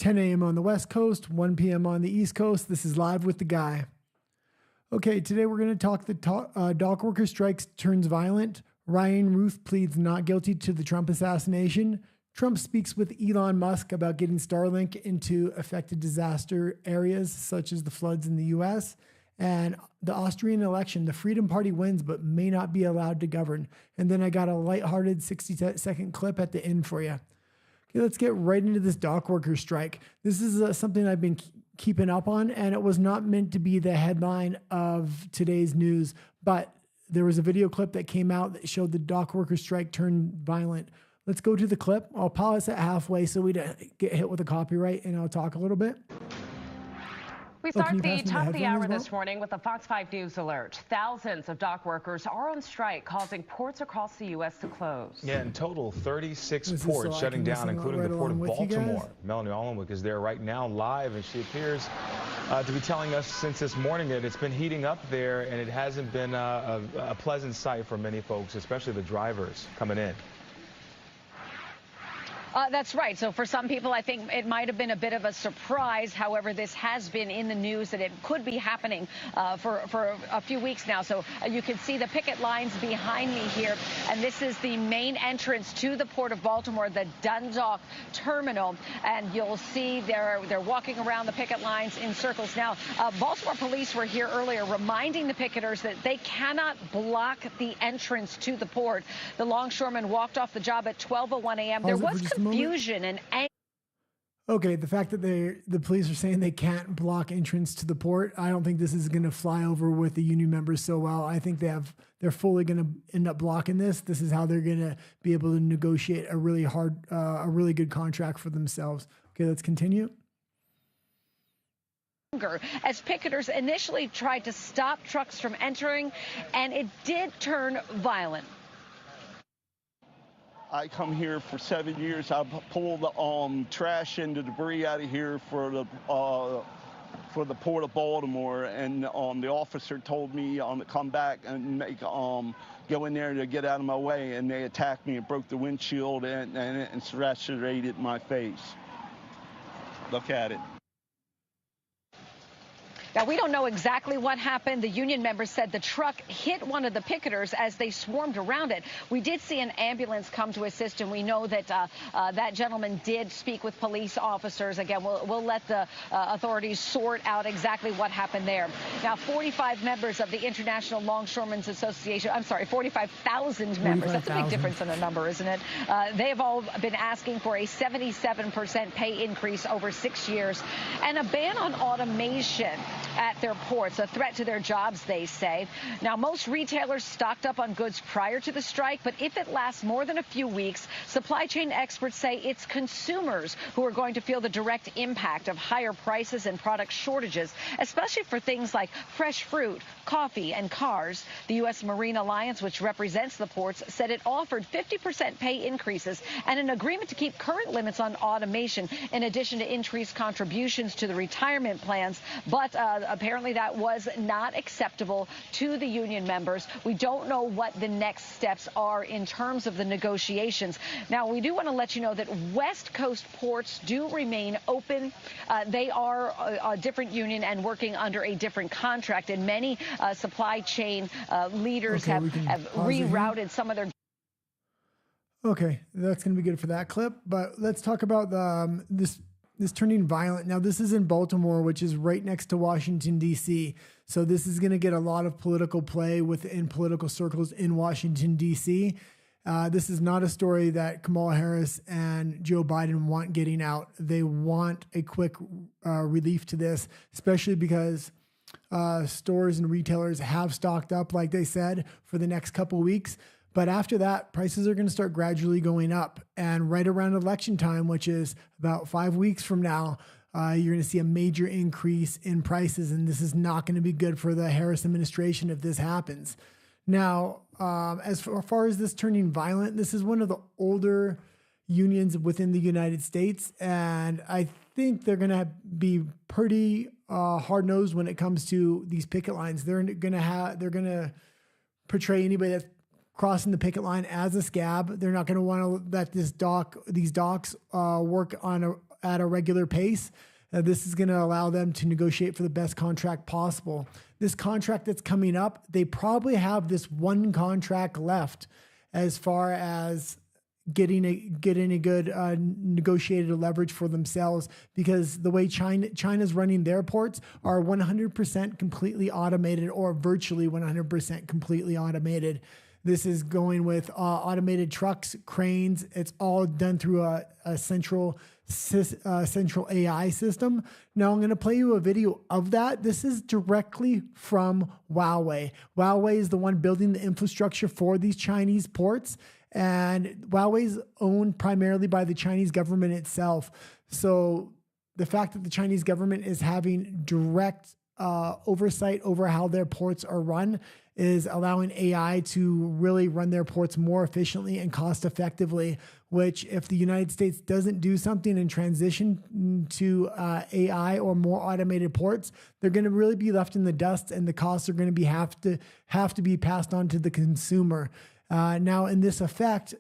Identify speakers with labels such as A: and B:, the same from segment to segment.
A: 10 a.m. on the West Coast, 1 p.m. on the East Coast. This is Live with the Guy. Okay, today we're going to talk the dock worker strikes turns violent. Ryan Ruth pleads not guilty to the Trump assassination. Trump speaks with Elon Musk about getting Starlink into affected disaster areas such as the floods in the U.S. And the Austrian election, the Freedom Party wins but may not be allowed to govern. And then I got a lighthearted 60-second clip at the end for you. Okay, let's get right into this dock worker strike. This is something I've been keeping up on, and it was not meant to be the headline of today's news, but there was a video clip that came out that showed the dock worker strike turned violent. Let's go to the clip. I'll pause it halfway so we don't get hit with a copyright, and I'll talk a little bit.
B: We start the top of the hour this morning with a Fox 5 News alert. Thousands of dock workers are on strike, causing ports across the U.S. to close.
C: Yeah, in total, 36 ports shutting down, including the port of Baltimore. Melanie Allenwick is there right now live, and she appears to be telling us since this morning that it's been heating up there, and it hasn't been a pleasant sight for many folks, especially the drivers coming in.
D: That's right. So for some people, I think it might have been a bit of a surprise. However, this has been in the news that it could be happening for a few weeks now. So you can see the picket lines behind me here. And this is the main entrance to the Port of Baltimore, the Dundalk Terminal. And you'll see they're walking around the picket lines in circles. Now, Baltimore police were here earlier reminding the picketers that they cannot block the entrance to the port. The longshoremen walked off the job at 12:01 a.m. There was confusion and anger.
A: Okay, the fact that the police are saying they can't block entrance to the port, I don't think this is going to fly over with the union members so well. I think they're fully going to end up blocking this. This is how they're going to be able to negotiate a really good contract for themselves. Okay, let's continue.
D: As picketers initially tried to stop trucks from entering, and it did turn violent.
E: I come here for 7 years. I pull the trash and the debris out of here for the Port of Baltimore, and the officer told me to come back and go in there to get out of my way, and they attacked me and broke the windshield and serrated my face. Look at it.
D: Now, we don't know exactly what happened. The union members said the truck hit one of the picketers as they swarmed around it. We did see an ambulance come to assist, and we know that that gentleman did speak with police officers. Again, we'll let the authorities sort out exactly what happened there. Now, 45 members of the International Longshoremen's Association, I'm sorry, 45,000 members. That's a big difference in a number, isn't it? They have all been asking for a 77% pay increase over 6 years and a ban on automation at their ports, a threat to their jobs, they say. Now, most retailers stocked up on goods prior to the strike, but if it lasts more than a few weeks, supply chain experts say it's consumers who are going to feel the direct impact of higher prices and product shortages, especially for things like fresh fruit, coffee, and cars. The U.S. Marine Alliance, which represents the ports, said it offered 50% pay increases and an agreement to keep current limits on automation, in addition to increased contributions to the retirement plans. But apparently that was not acceptable to the union members. We don't know what the next steps are in terms of the negotiations. Now, we do want to let you know that West Coast ports do remain open. They are a different union and working under a different contract, and many supply chain leaders have rerouted some of their...
A: Okay, that's going to be good for that clip, but let's talk about this turning violent. Now, this is in Baltimore, which is right next to Washington, D.C. So this is going to get a lot of political play within political circles in Washington, D.C. This is not a story that Kamala Harris and Joe Biden want getting out. They want a quick relief to this, especially because stores and retailers have stocked up, like they said, for the next couple of weeks. But after that, prices are going to start gradually going up. And right around election time, which is about 5 weeks from now, you're going to see a major increase in prices. And this is not going to be good for the Harris administration if this happens. Now, as far as this turning violent, this is one of the older unions within the United States. And I think they're going to be pretty hard-nosed when it comes to these picket lines. They're going to portray anybody that's crossing the picket line as a scab. They're not going to want to let these docks work on at a regular pace. This is going to allow them to negotiate for the best contract possible. This contract that's coming up, they probably have this one contract left as far as getting a good negotiated leverage for themselves, because the way China's running their ports are 100% completely automated, or virtually 100% completely automated. This is going with automated trucks, cranes. It's all done through a central AI system. Now I'm going to play you a video of that. This is directly from Huawei. Huawei is the one building the infrastructure for these Chinese ports, and Huawei is owned primarily by the Chinese government itself. So the fact that the Chinese government is having direct oversight over how their ports are run is allowing AI to really run their ports more efficiently and cost effectively, which if the United States doesn't do something and transition to AI or more automated ports, they're going to really be left in the dust, and the costs are going to have to be passed on to the consumer. Now, in this effect,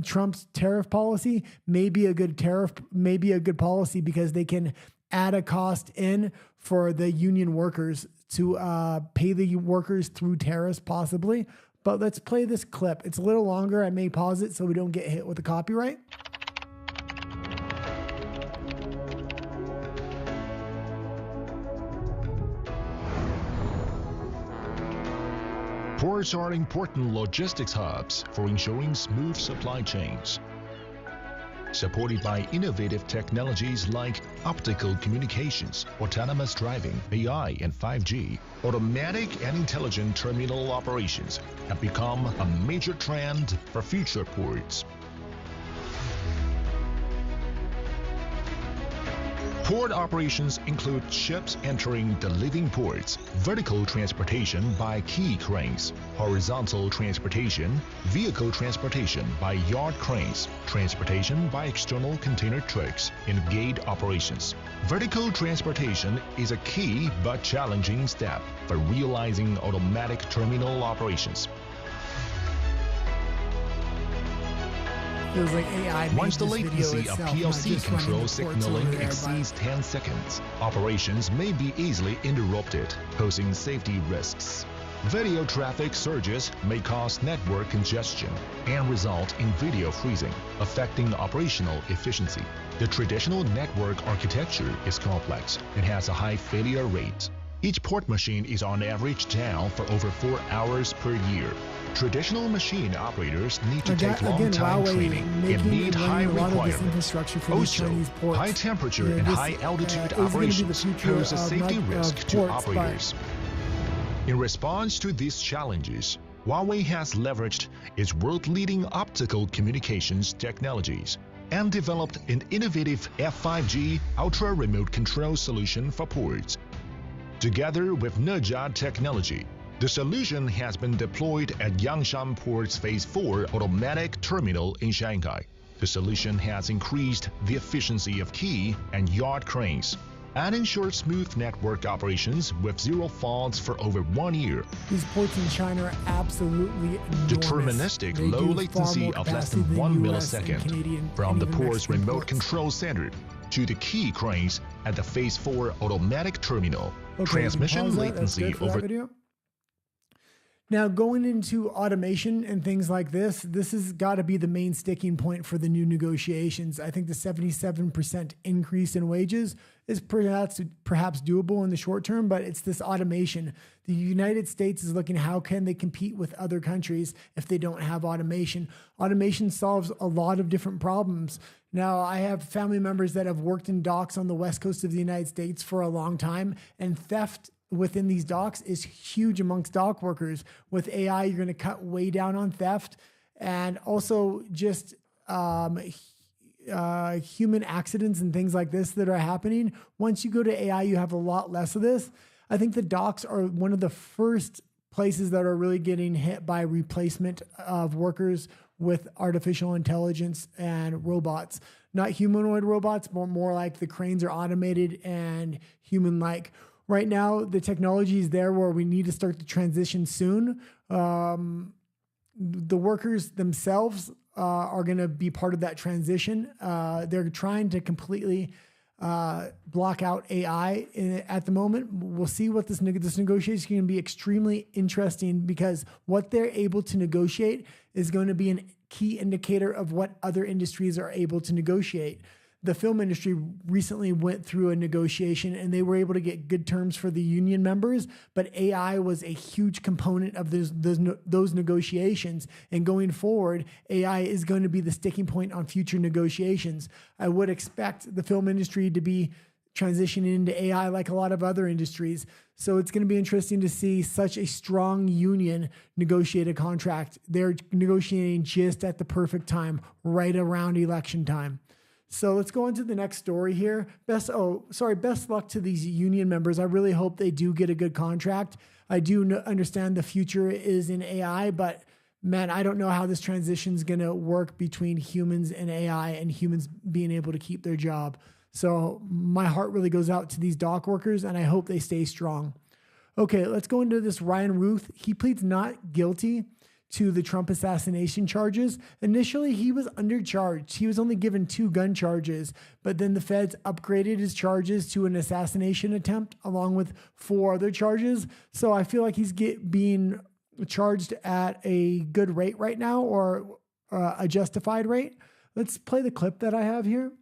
A: Trump's tariff policy may be a good policy, because they can add a cost in for the union workers to pay the workers through tariffs possibly. But let's play this clip. It's a little longer. I may pause it so we don't get hit with a copyright.
F: Ports are important logistics hubs for ensuring smooth supply chains. Supported by innovative technologies like optical communications, autonomous driving, AI, and 5G, automatic and intelligent terminal operations have become a major trend for future ports. Port operations include ships entering the living ports, vertical transportation by key cranes, horizontal transportation, vehicle transportation by yard cranes, transportation by external container trucks, and gate operations. Vertical transportation is a key but challenging step for realizing automatic terminal operations.
A: Feels like AI
F: Once the
A: made this
F: latency of
A: video itself,
F: PLC
A: not just running
F: control
A: the ports
F: signaling
A: over there,
F: exceeds 10 seconds, operations may be easily interrupted, posing safety risks. Video traffic surges may cause network congestion and result in video freezing, affecting operational efficiency. The traditional network architecture is complex and has a high failure rate. Each port machine is on average down for over 4 hours per year. Traditional machine operators need to take long-time training and need high requirements. Also, high temperature and high altitude operations pose a safety risk to operators. In response to these challenges, Huawei has leveraged its world-leading optical communications technologies and developed an innovative F5G ultra-remote control solution for ports. Together with Nejad technology, the solution has been deployed at Yangshan Port's Phase 4 automatic terminal in Shanghai. The solution has increased the efficiency of key and yard cranes and ensured smooth network operations with zero faults for over 1 year.
A: These ports in China are absolutely enormous.
F: Deterministic low latency of less than 1 millisecond from the port's remote control center to the key cranes at the Phase 4 automatic terminal. Transmission latency over...
A: Now, going into automation and things like this has got to be the main sticking point for the new negotiations. I think the 77% increase in wages is perhaps doable in the short term, but it's this automation. The United States is looking how can they compete with other countries if they don't have automation. Automation solves a lot of different problems. Now, I have family members that have worked in docks on the west coast of the United States for a long time, and theft within these docks is huge amongst dock workers. With AI, you're going to cut way down on theft, and also just human accidents and things like this that are happening. Once you go to AI, you have a lot less of this. I think the docks are one of the first places that are really getting hit by replacement of workers with artificial intelligence and robots. Not humanoid robots, but more like the cranes are automated and human-like. Right now, the technology is there where we need to start the transition soon. The workers themselves are going to be part of that transition. They're trying to completely block out AI at the moment. We'll see what this negotiation is going to be extremely interesting, because what they're able to negotiate is going to be a key indicator of what other industries are able to negotiate. The film industry recently went through a negotiation and they were able to get good terms for the union members, but AI was a huge component of those negotiations. And going forward, AI is going to be the sticking point on future negotiations. I would expect the film industry to be transitioning into AI like a lot of other industries. So it's going to be interesting to see such a strong union negotiate a contract. They're negotiating just at the perfect time, right around election time. So let's go on to the next story here. Best luck to these union members. I really hope they do get a good contract. I do understand the future is in AI, but man, I don't know how this transition is going to work between humans and AI and humans being able to keep their job. So my heart really goes out to these dock workers, and I hope they stay strong. Okay, let's go into this Ryan Ruth. He pleads not guilty to the Trump assassination charges. Initially, he was undercharged. He was only given 2 gun charges, but then the feds upgraded his charges to an assassination attempt along with 4 other charges. So I feel like he's being charged at a good rate right now, or a justified rate. Let's play the clip that I have here.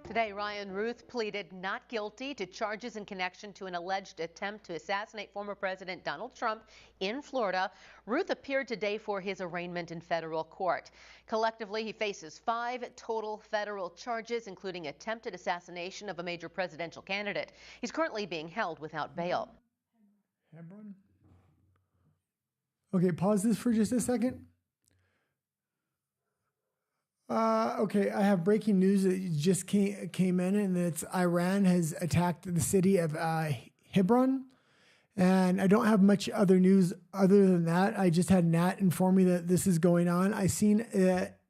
G: Today, Ryan Ruth pleaded not guilty to charges in connection to an alleged attempt to assassinate former President Donald Trump in Florida. Ruth appeared today for his arraignment in federal court. Collectively, he faces 5 total federal charges, including attempted assassination of a major presidential candidate. He's currently being held without bail.
A: Okay, pause this for just a second. Okay, I have breaking news that just came in, and it's Iran has attacked the city of Hebron. And I don't have much other news other than that. I just had Nat inform me that this is going on. I seen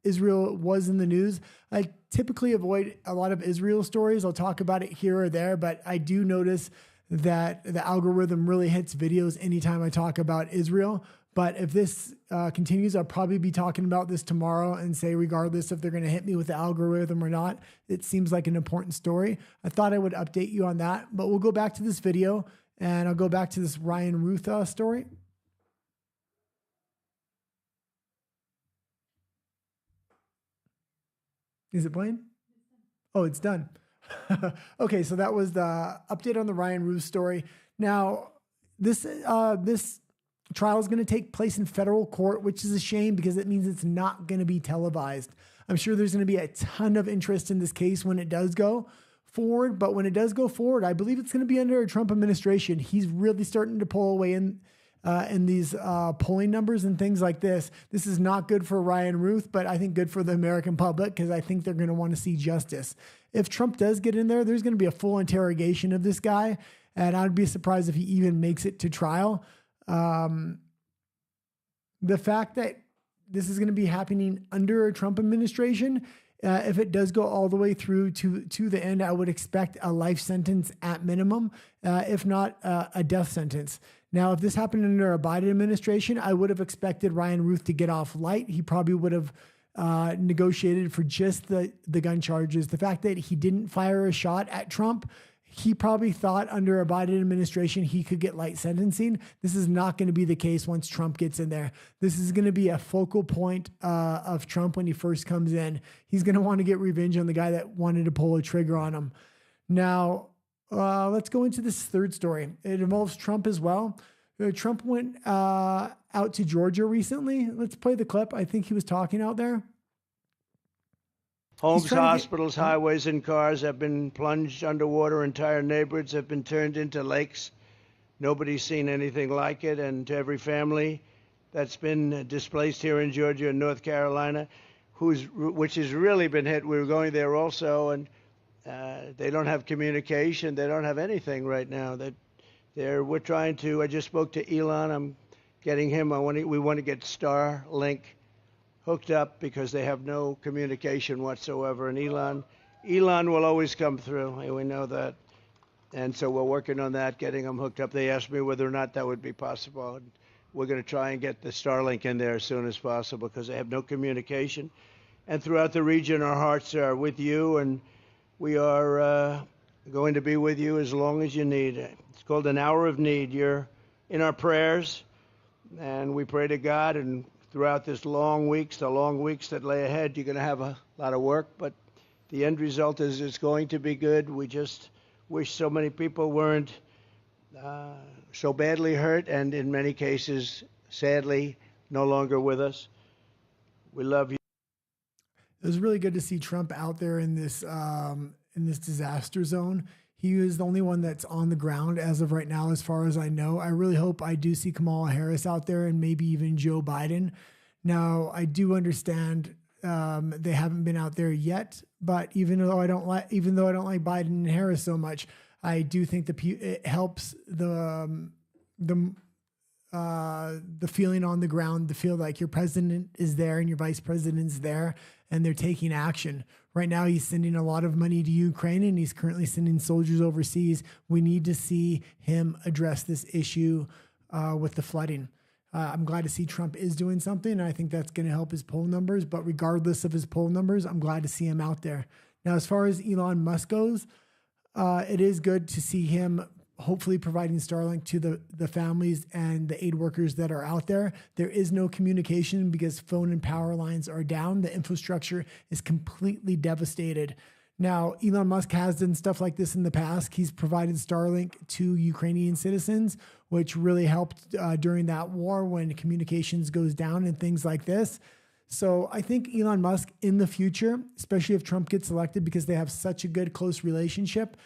A: Israel was in the news. I typically avoid a lot of Israel stories. I'll talk about it here or there, but I do notice that the algorithm really hits videos anytime I talk about Israel. But if this continues, I'll probably be talking about this tomorrow and say, regardless if they're going to hit me with the algorithm or not, it seems like an important story. I thought I would update you on that, but we'll go back to this video and I'll go back to this Ryan Ruth story. Is it playing? Oh, it's done. Okay, so that was the update on the Ryan Ruth story. Now, this trial is going to take place in federal court, which is a shame because it means it's not going to be televised. I'm sure there's going to be a ton of interest in this case when it does go forward. But when it does go forward, I believe it's going to be under a Trump administration. He's really starting to pull away in these polling numbers and things like this. This is not good for Ryan Ruth, but I think good for the American public because I think they're going to want to see justice. If Trump does get in there, there's going to be a full interrogation of this guy. And I'd be surprised if he even makes it to trial. The fact that this is going to be happening under a Trump administration, if it does go all the way through to the end, I would expect a life sentence at minimum, if not a death sentence. Now, if this happened under a Biden administration, I would have expected Ryan Ruth to get off light. He probably would have negotiated for just the gun charges. The fact that he didn't fire a shot at Trump, he probably thought under a Biden administration he could get light sentencing. This is not going to be the case once Trump gets in there. This is going to be a focal point of Trump when he first comes in. He's going to want to get revenge on the guy that wanted to pull a trigger on him. Now, let's go into this third story. It involves Trump as well. Trump went out to Georgia recently. Let's play the clip. I think he was talking out there.
H: Homes, hospitals, highways, and cars have been plunged underwater. Entire neighborhoods have been turned into lakes. Nobody's seen anything like it. And to every family that's been displaced here in Georgia and North Carolina, which has really been hit. We were going there also, and they don't have communication. They don't have anything right now. We're trying to. I just spoke to Elon. I'm getting him. We want to get Starlink hooked up because they have no communication whatsoever. And Elon will always come through. We know that. And so we're working on that, getting them hooked up. They asked me whether or not that would be possible. we're going to try and get the Starlink in there as soon as possible because they have no communication. And throughout the region, our hearts are with you, and we are going to be with you as long as you need. It's called an hour of need. You're in our prayers, and we pray to God. And throughout this the long weeks that lay ahead, you're going to have a lot of work, but the end result is it's going to be good. We just wish so many people weren't so badly hurt, and in many cases, sadly, no longer with us. We love you.
A: It was really good to see Trump out there in this disaster zone. He is the only one that's on the ground as of right now, as far as I know. I really hope I do see Kamala Harris out there and maybe even Joe Biden. Now, I do understand they haven't been out there yet, but even though I don't like Biden and Harris so much, I do think it helps the feeling on the ground to feel like your president is there and your vice president's there and they're taking action. Right now, he's sending a lot of money to Ukraine and he's currently sending soldiers overseas. We need to see him address this issue with the flooding. I'm glad to see Trump is doing something, and I think that's going to help his poll numbers. But regardless of his poll numbers, I'm glad to see him out there. Now, as far as Elon Musk goes, it is good to see him hopefully providing Starlink to the families and the aid workers that are out there. There is no communication because phone and power lines are down. The infrastructure is completely devastated. Now, Elon Musk has done stuff like this in the past. He's provided Starlink to Ukrainian citizens, which really helped during that war when communications goes down and things like this. So I think Elon Musk in the future, especially if Trump gets elected because they have such a good, close relationship,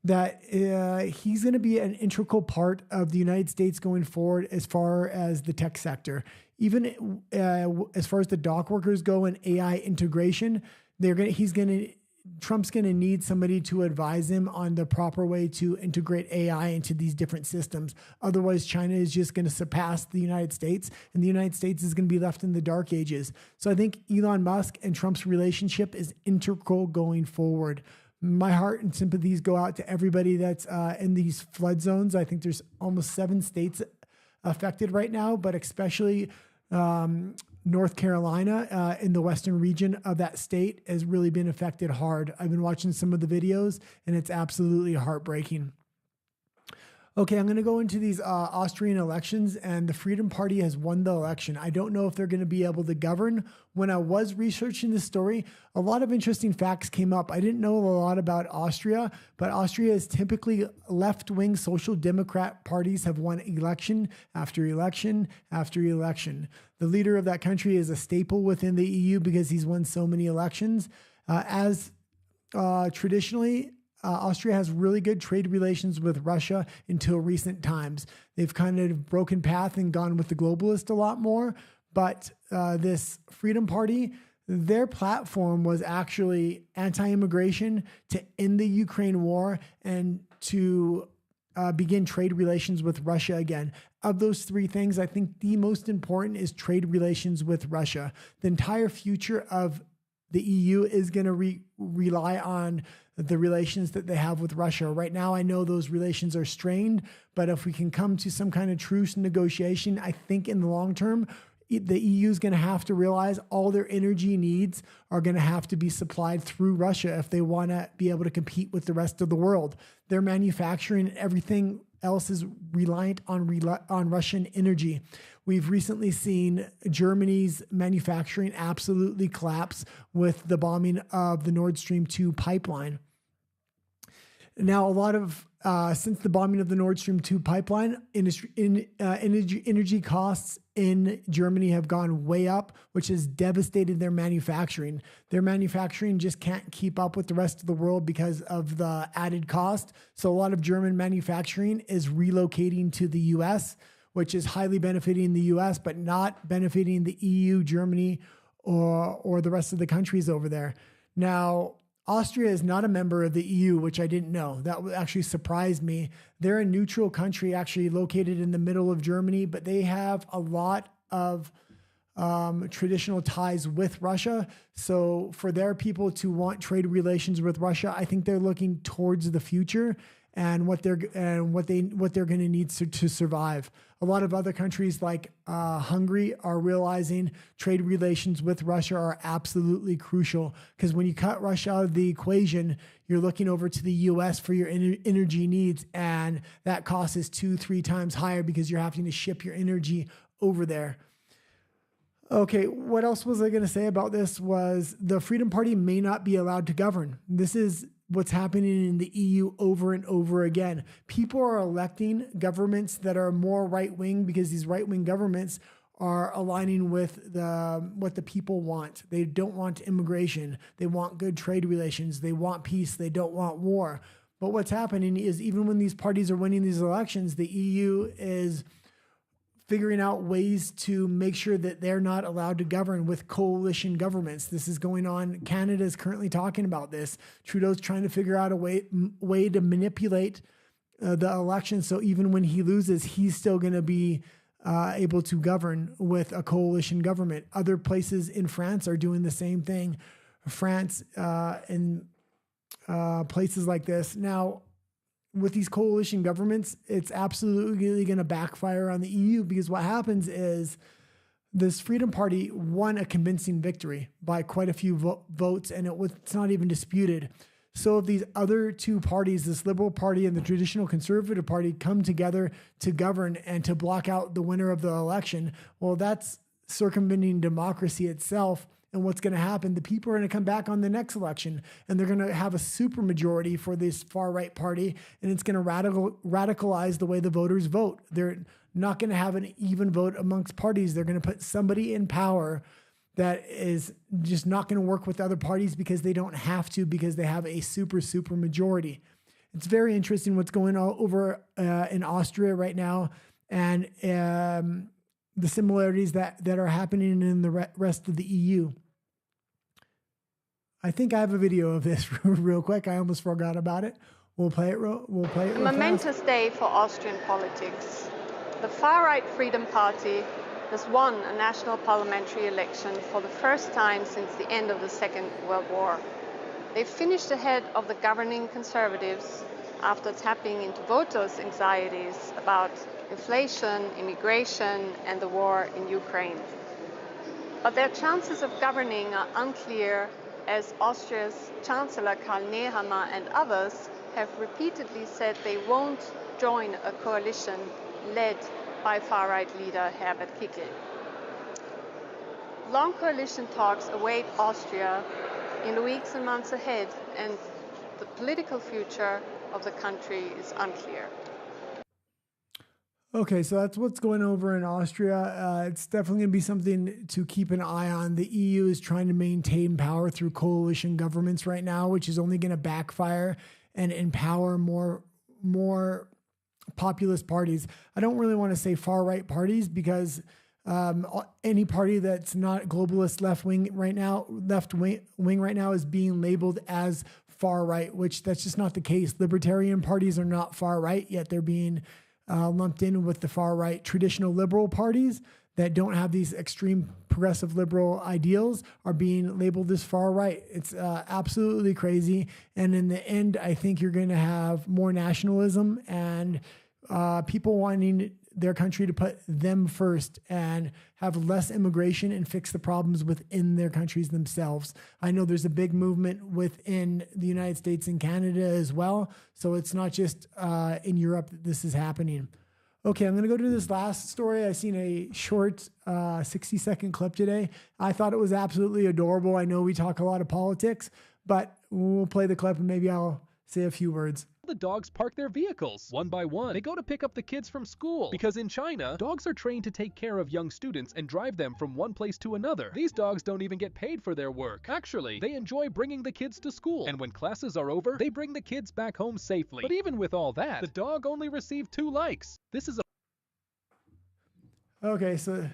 A: that he's going to be an integral part of the United States going forward as far as the tech sector. Even as far as the dock workers go and AI integration, Trump's going to need somebody to advise him on the proper way to integrate AI into these different systems. Otherwise, China is just going to surpass the United States, and the United States is going to be left in the dark ages. So I think Elon Musk and Trump's relationship is integral going forward. My heart and sympathies go out to everybody that's in these flood zones. I think there's almost 7 states affected right now, but especially North Carolina in the western region of that state has really been affected hard. I've been watching some of the videos and it's absolutely heartbreaking. Okay, I'm going to go into these Austrian elections, and the Freedom Party has won the election. I don't know if they're going to be able to govern. When I was researching this story, a lot of interesting facts came up. I didn't know a lot about Austria, but Austria is typically left-wing social democrat parties have won election after election after election. The leader of that country is a staple within the EU because he's won so many elections. Traditionally, Austria has really good trade relations with Russia until recent times. They've kind of broken path and gone with the globalist a lot more. But this Freedom Party, their platform was actually anti-immigration, to end the Ukraine war, and to begin trade relations with Russia again. Of those 3 things, I think the most important is trade relations with Russia. The entire future of the EU is going to rely on the relations that they have with Russia. Right now, I know those relations are strained, but if we can come to some kind of truce negotiation, I think in the long term, the EU is going to have to realize all their energy needs are going to have to be supplied through Russia if they want to be able to compete with the rest of the world. Their manufacturing and everything else is reliant on Russian energy. We've recently seen Germany's manufacturing absolutely collapse with the bombing of the Nord Stream 2 pipeline. Now, a lot of since the bombing of the Nord Stream 2 pipeline, energy costs in Germany have gone way up, which has devastated their manufacturing. Their manufacturing just can't keep up with the rest of the world because of the added cost. So a lot of German manufacturing is relocating to the U.S., which is highly benefiting the U.S., but not benefiting the EU, Germany, or the rest of the countries over there. Now, Austria is not a member of the EU, which I didn't know. That actually surprised me. They're a neutral country actually located in the middle of Germany, but they have a lot of traditional ties with Russia. So for their people to want trade relations with Russia, I think they're looking towards the future. and what they're going to need to survive. A lot of other countries like Hungary are realizing trade relations with Russia are absolutely crucial, because when you cut Russia out of the equation, you're looking over to the U.S. for your energy needs, and that cost is 2-3 times higher because you're having to ship your energy over there. Okay, what else was I going to say about this was the Freedom Party may not be allowed to govern. This is what's happening in the EU over and over again. People are electing governments that are more right-wing because these right-wing governments are aligning with what the people want. They don't want immigration. They want good trade relations. They want peace. They don't want war. But what's happening is even when these parties are winning these elections, the EU is figuring out ways to make sure that they're not allowed to govern with coalition governments. This is going on. Canada is currently talking about this. Trudeau's trying to figure out a way to manipulate the election, so even when he loses, he's still going to be able to govern with a coalition government. Other places in France are doing the same thing. France and places like this. Now, with these coalition governments, it's absolutely going to backfire on the EU, because what happens is this Freedom Party won a convincing victory by quite a few votes, and it's not even disputed. So if these other two parties, this Liberal Party and the traditional Conservative Party, come together to govern and to block out the winner of the election, well, that's circumventing democracy itself. And what's going to happen, the people are going to come back on the next election, and they're going to have a super majority for this far-right party, and it's going to radicalize the way the voters vote. They're not going to have an even vote amongst parties. They're going to put somebody in power that is just not going to work with other parties because they don't have to, because they have a super majority. It's very interesting what's going on over in Austria right now, and the similarities that are happening in the rest of the EU. I think I have a video of this real quick. I almost forgot about it. We'll play it real
I: A momentous day for Austrian politics. The far-right Freedom Party has won a national parliamentary election for the first time since the end of the Second World War. They finished ahead of the governing Conservatives after tapping into voters' anxieties about inflation, immigration, and the war in Ukraine. But their chances of governing are unclear, as Austria's Chancellor Karl Nehammer and others have repeatedly said they won't join a coalition led by far-right leader Herbert Kickl. Long coalition talks await Austria in the weeks and months ahead, and the political future of the country is unclear.
A: Okay, so that's what's going over in Austria. It's definitely going to be something to keep an eye on. The EU is trying to maintain power through coalition governments right now, which is only going to backfire and empower more populist parties. I don't really want to say far-right parties, because any party that's not globalist left-wing right now is being labeled as far-right, which that's just not the case. Libertarian parties are not far-right, yet they're being lumped in with the far-right. Traditional liberal parties that don't have these extreme progressive liberal ideals are being labeled as far-right. It's absolutely crazy. And in the end, I think you're going to have more nationalism and people wanting their country to put them first and have less immigration and fix the problems within their countries themselves. I know there's a big movement within the United States and Canada as well. So it's not just in Europe that this is happening. Okay, I'm going to go to this last story. I seen a short 60-second clip today. I thought it was absolutely adorable. I know we talk a lot of politics, but we'll play the clip and maybe I'll say a few words.
J: The dogs park their vehicles. One by one, they go to pick up the kids from school. Because in China, dogs are trained to take care of young students and drive them from one place to another. These dogs don't even get paid for their work. Actually, they enjoy bringing the kids to school. And when classes are over, they bring the kids back home safely. But even with all that, the dog only received 2 likes. This is a...
A: Okay, so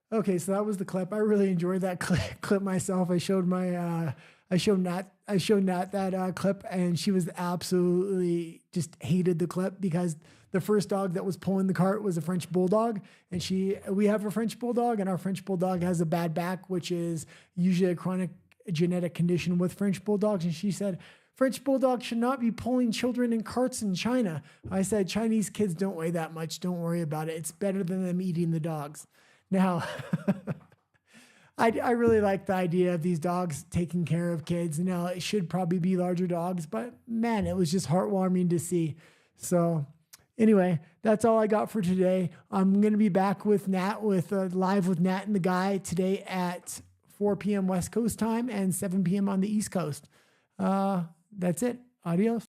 A: that was the clip. I really enjoyed that clip myself. I showed my... I showed Nat that clip, and she was absolutely just hated the clip because the first dog that was pulling the cart was a French bulldog, and we have a French bulldog, and our French bulldog has a bad back, which is usually a chronic genetic condition with French bulldogs. And she said French bulldogs should not be pulling children in carts in China. I said, Chinese kids don't weigh that much. Don't worry about it. It's better than them eating the dogs. Now, I really like the idea of these dogs taking care of kids. Now, it should probably be larger dogs, but man, it was just heartwarming to see. So anyway, that's all I got for today. I'm going to be back with Nat, live with Nat and the guy today at 4 p.m. West Coast time and 7 p.m. on the East Coast. That's it. Adios.